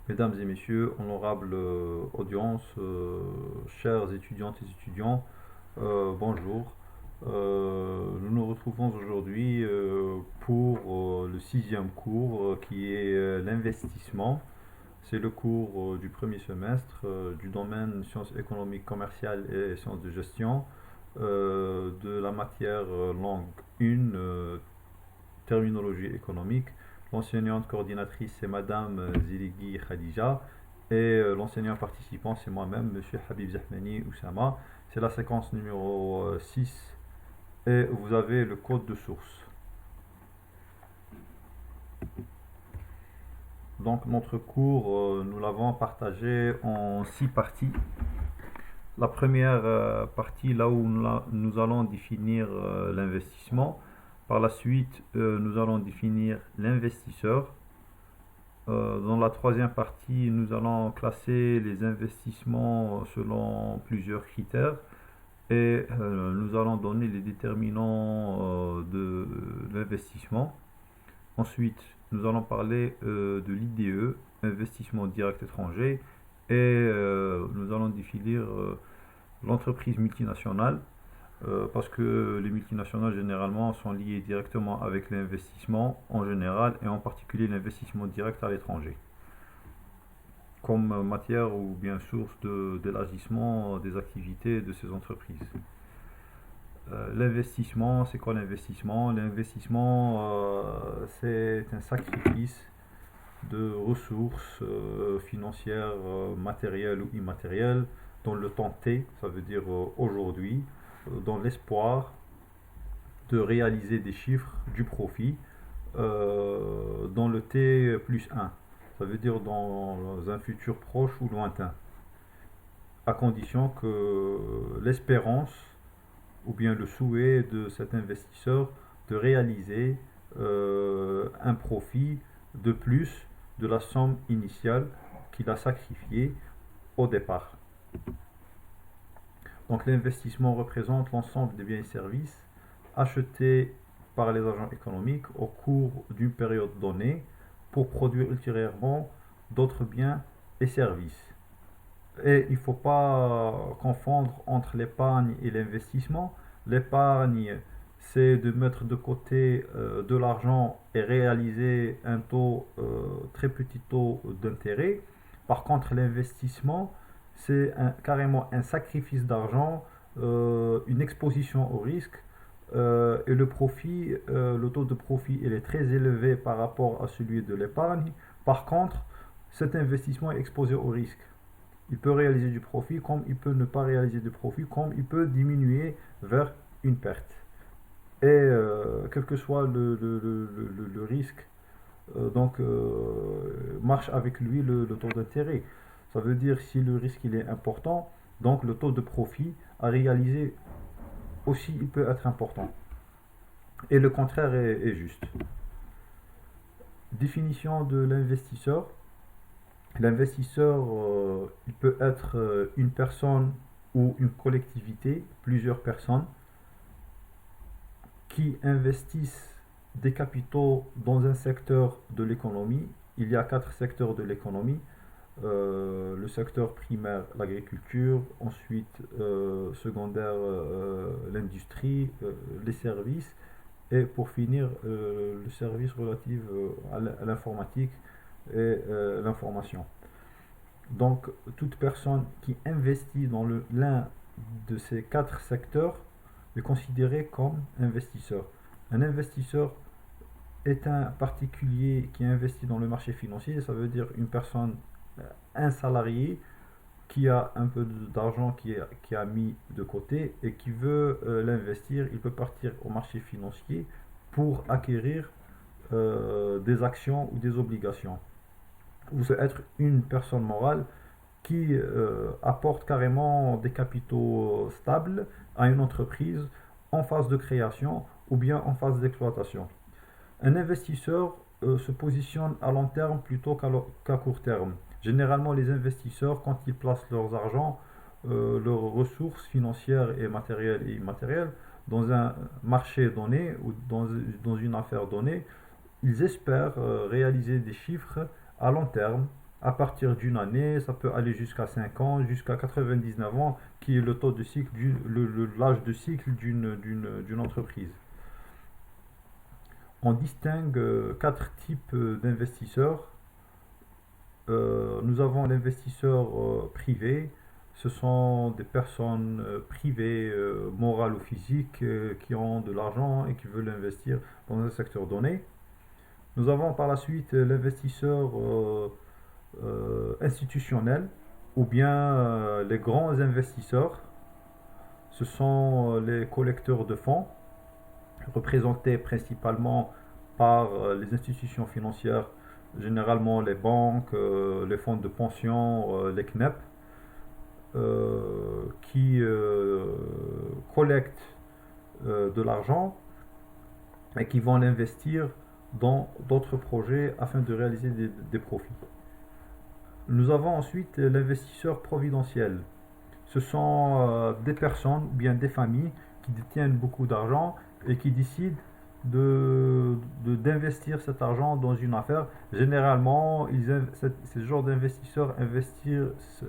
Mesdames et messieurs, honorable audience, chers étudiantes et étudiants, bonjour. Nous nous retrouvons aujourd'hui pour le sixième cours qui est l'investissement. C'est le cours du premier semestre du domaine sciences économiques, commerciales et sciences de gestion de la matière langue 1, terminologie économique. L'enseignante coordinatrice, c'est Madame Ziligui Khadija. Et l'enseignant participant, c'est moi-même, Monsieur Habib Zahmani Oussama. C'est la séquence numéro 6. Et vous avez le code de source. Donc notre cours, nous l'avons partagé en 6 parties. La première partie, là où nous allons définir l'investissement. Par la suite, nous allons définir l'investisseur. Dans la troisième partie, nous allons classer les investissements selon plusieurs critères et nous allons donner les déterminants de l'investissement. Ensuite, nous allons parler de l'IDE, investissement direct étranger, et nous allons définir l'entreprise multinationale, parce que les multinationales généralement sont liées directement avec l'investissement en général et en particulier l'investissement direct à l'étranger, comme matière ou bien source d'élargissement des activités de ces entreprises. L'investissement, c'est quoi l'investissement? L'investissement, c'est un sacrifice de ressources financières, matérielles ou immatérielles, dans le temps T, ça veut dire aujourd'hui, dans l'espoir de réaliser des chiffres, du profit, dans le T plus 1, ça veut dire dans un futur proche ou lointain, à condition que l'espérance ou bien le souhait de cet investisseur de réaliser un profit de plus de la somme initiale qu'il a sacrifiée au départ. Donc l'investissement représente l'ensemble des biens et services achetés par les agents économiques au cours d'une période donnée pour produire ultérieurement d'autres biens et services. Et il ne faut pas confondre entre l'épargne et l'investissement. L'épargne, c'est de mettre de côté de l'argent et réaliser un taux, très petit taux d'intérêt. Par contre, l'investissement, c'est carrément un sacrifice d'argent, une exposition au risque. Et le profit, le taux de profit, il est très élevé par rapport à celui de l'épargne. Par contre, cet investissement est exposé au risque. Il peut réaliser du profit, comme il peut ne pas réaliser de profit, comme il peut diminuer vers une perte. Et quel que soit le risque, marche avec lui le taux d'intérêt. Ça veut dire si le risque il est important, donc le taux de profit à réaliser aussi il peut être important. Et le contraire est juste. Définition de l'investisseur. L'investisseur, il peut être une personne ou une collectivité, plusieurs personnes, qui investissent des capitaux dans un secteur de l'économie. Il y a 4 secteurs de l'économie. Le secteur primaire, l'agriculture, ensuite secondaire, l'industrie, les services, et pour finir, le service relatif à l'informatique et l'information. Donc, toute personne qui investit dans l'un de ces 4 secteurs est considérée comme investisseur. Un investisseur est un particulier qui investit dans le marché financier, ça veut dire une personne, un salarié qui a un peu d'argent qui a mis de côté et qui veut l'investir. Il peut partir au marché financier pour acquérir des actions ou des obligations. Vous pouvez être une personne morale qui apporte carrément des capitaux stables à une entreprise en phase de création ou bien en phase d'exploitation. Un investisseur se positionne à long terme plutôt qu'à court terme. Généralement, les investisseurs, quand ils placent leurs argent, leurs ressources financières et matérielles et immatérielles dans un marché donné ou dans une affaire donnée, ils espèrent réaliser des chiffres à long terme À partir d'une année, ça peut aller jusqu'à 5 ans, jusqu'à 99 ans, qui est le taux de cycle, l'âge de cycle d'une entreprise. On distingue quatre types d'investisseurs. Nous avons l'investisseur privé. Ce sont des personnes privées, morales ou physiques, qui ont de l'argent et qui veulent investir dans un secteur donné. Nous avons par la suite l'investisseur institutionnel ou bien les grands investisseurs. Ce sont les collecteurs de fonds représentés principalement par les institutions financières, généralement les banques, les fonds de pension, les CNEP, qui collectent de l'argent et qui vont l'investir dans d'autres projets afin de réaliser des profits. Nous avons ensuite l'investisseur providentiel. Ce sont des personnes ou bien des familles qui détiennent beaucoup d'argent et qui décident d'investir cet argent dans une affaire. Généralement, ces genres d'investisseurs investissent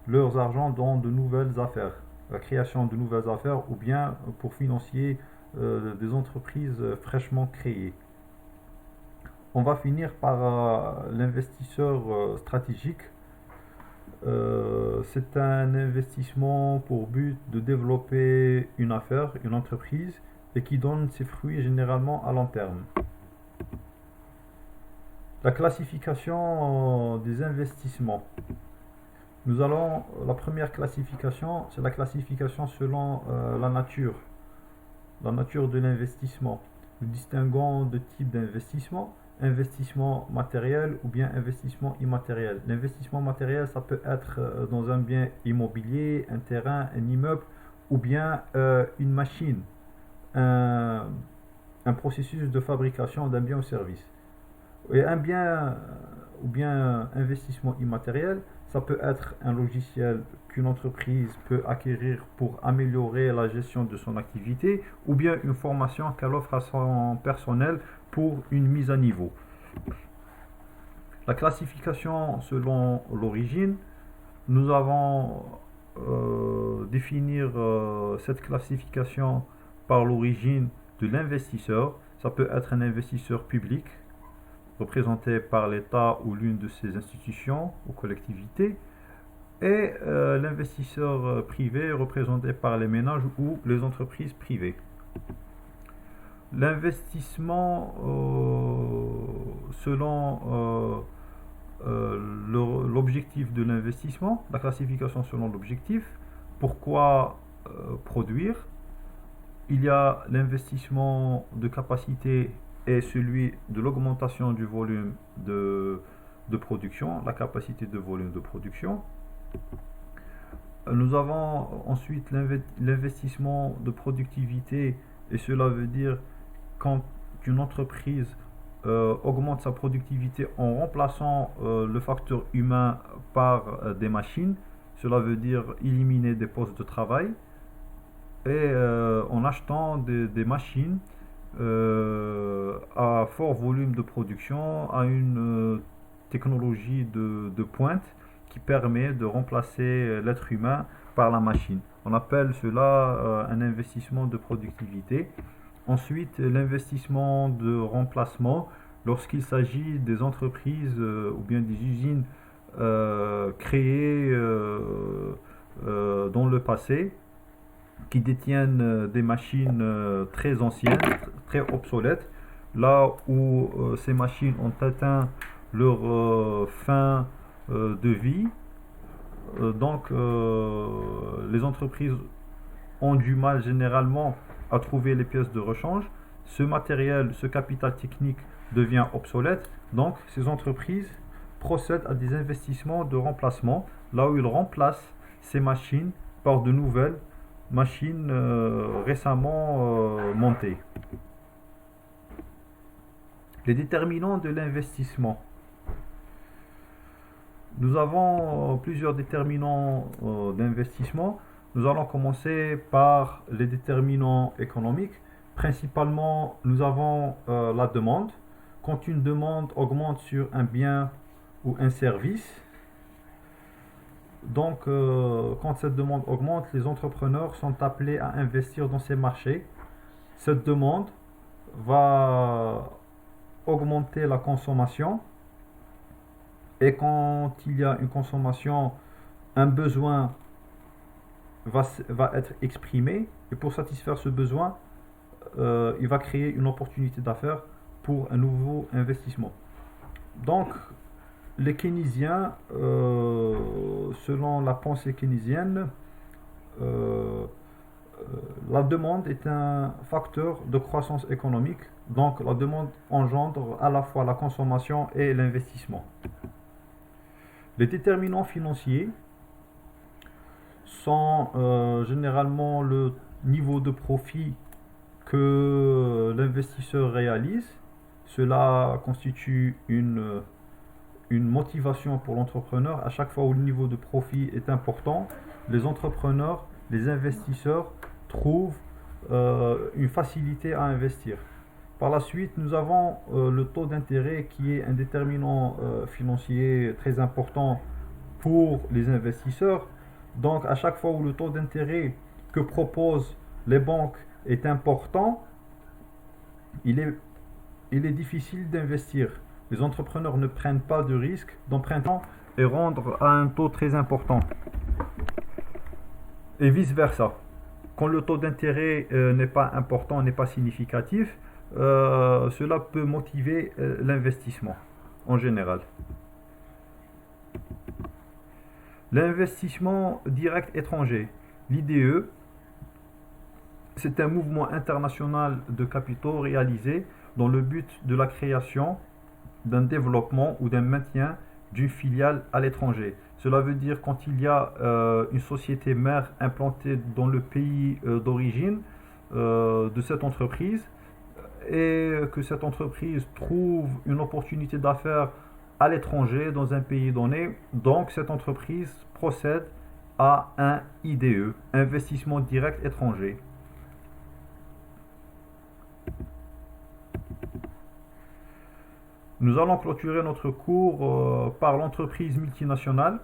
leurs argent dans de nouvelles affaires, la création de nouvelles affaires ou bien pour financer des entreprises fraîchement créées. On va finir par l'investisseur stratégique. C'est un investissement pour but de développer une affaire, une entreprise, et qui donne ses fruits généralement à long terme. La classification des investissements. La première classification, c'est la classification selon la nature de l'investissement. Nous distinguons deux types d'investissement: investissement matériel ou bien investissement immatériel. L'investissement matériel, ça peut être dans un bien immobilier, un terrain, un immeuble, ou bien une machine, un processus de fabrication d'un bien ou service. Et un bien ou bien investissement immatériel, ça peut être un logiciel qu'une entreprise peut acquérir pour améliorer la gestion de son activité, ou bien une formation qu'elle offre à son personnel pour une mise à niveau. La classification selon l'origine, nous avons définir cette classification par l'origine de l'investisseur. Ça peut être un investisseur public représenté par l'État ou l'une de ses institutions ou collectivités, et l'investisseur privé représenté par les ménages ou les entreprises privées. L'investissement selon l'objectif de l'investissement, la classification selon l'objectif. Pourquoi produire? Il y a l'investissement de capacité et celui de l'augmentation du volume de production, la capacité de volume de production. Nous avons ensuite l'investissement de productivité, et cela veut dire quand une entreprise augmente sa productivité en remplaçant le facteur humain par des machines. Cela veut dire éliminer des postes de travail et en achetant des machines à fort volume de production, à une technologie de pointe qui permet de remplacer l'être humain par la machine. On appelle cela un investissement de productivité. Ensuite, l'investissement de remplacement, lorsqu'il s'agit des entreprises ou bien des usines créées dans le passé, qui détiennent des machines très anciennes, très obsolètes, là où ces machines ont atteint leur fin de vie. Donc, les entreprises ont du mal généralement à trouver les pièces de rechange. Ce matériel, ce capital technique devient obsolète. Donc, ces entreprises procèdent à des investissements de remplacement, là où ils remplacent ces machines par de nouvelles machines récemment montées. Les déterminants de l'investissement. Nous avons plusieurs déterminants d'investissement. Nous allons commencer par les déterminants économiques. Principalement, nous avons la demande. Quand une demande augmente sur un bien ou un service. Donc, quand cette demande augmente, les entrepreneurs sont appelés à investir dans ces marchés. Cette demande va augmenter la consommation et quand il y a une consommation, un besoin va être exprimé et pour satisfaire ce besoin, il va créer une opportunité d'affaires pour un nouveau investissement. Donc, les keynésiens, selon la pensée keynésienne, euh, la demande est un facteur de croissance économique. Donc, la demande engendre à la fois la consommation et l'investissement. Les déterminants financiers sont généralement le niveau de profit que l'investisseur réalise. Cela constitue une motivation pour l'entrepreneur. À chaque fois où le niveau de profit est important, les entrepreneurs, les investisseurs trouvent une facilité à investir. Par la suite, nous avons le taux d'intérêt qui est un déterminant financier très important pour les investisseurs. Donc, à chaque fois où le taux d'intérêt que proposent les banques est important, il est difficile d'investir. Les entrepreneurs ne prennent pas de risque d'emprunter et rendre à un taux très important. Et vice-versa. Quand le taux d'intérêt n'est pas important, n'est pas significatif, cela peut motiver l'investissement en général. L'investissement direct étranger, l'IDE, c'est un mouvement international de capitaux réalisé dans le but de la création, d'un développement ou d'un maintien d'une filiale à l'étranger. Cela veut dire quand il y a une société mère implantée dans le pays d'origine de cette entreprise et que cette entreprise trouve une opportunité d'affaires à l'étranger dans un pays donné, donc cette entreprise procède à un IDE, investissement direct étranger. Nous allons clôturer notre cours par l'entreprise multinationale.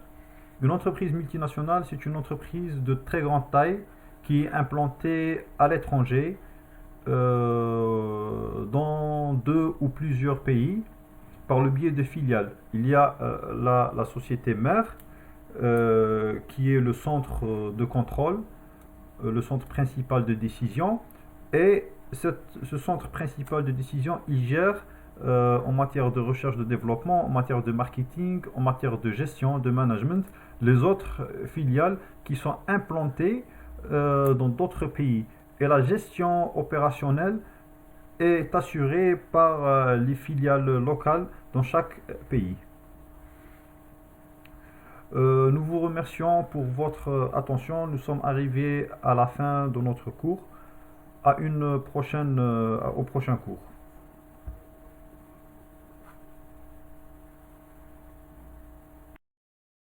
Une entreprise multinationale, c'est une entreprise de très grande taille qui est implantée à l'étranger dans 2 ou plusieurs pays par le biais de filiales. Il y a la société mère qui est le centre de contrôle, le centre principal de décision et ce centre principal de décision, il gère en matière de recherche de développement, en matière de marketing, en matière de gestion, de management, les autres filiales qui sont implantées dans d'autres pays. Et la gestion opérationnelle est assurée par les filiales locales dans chaque pays. Nous vous remercions pour votre attention. Nous sommes arrivés à la fin de notre cours. Au prochain cours.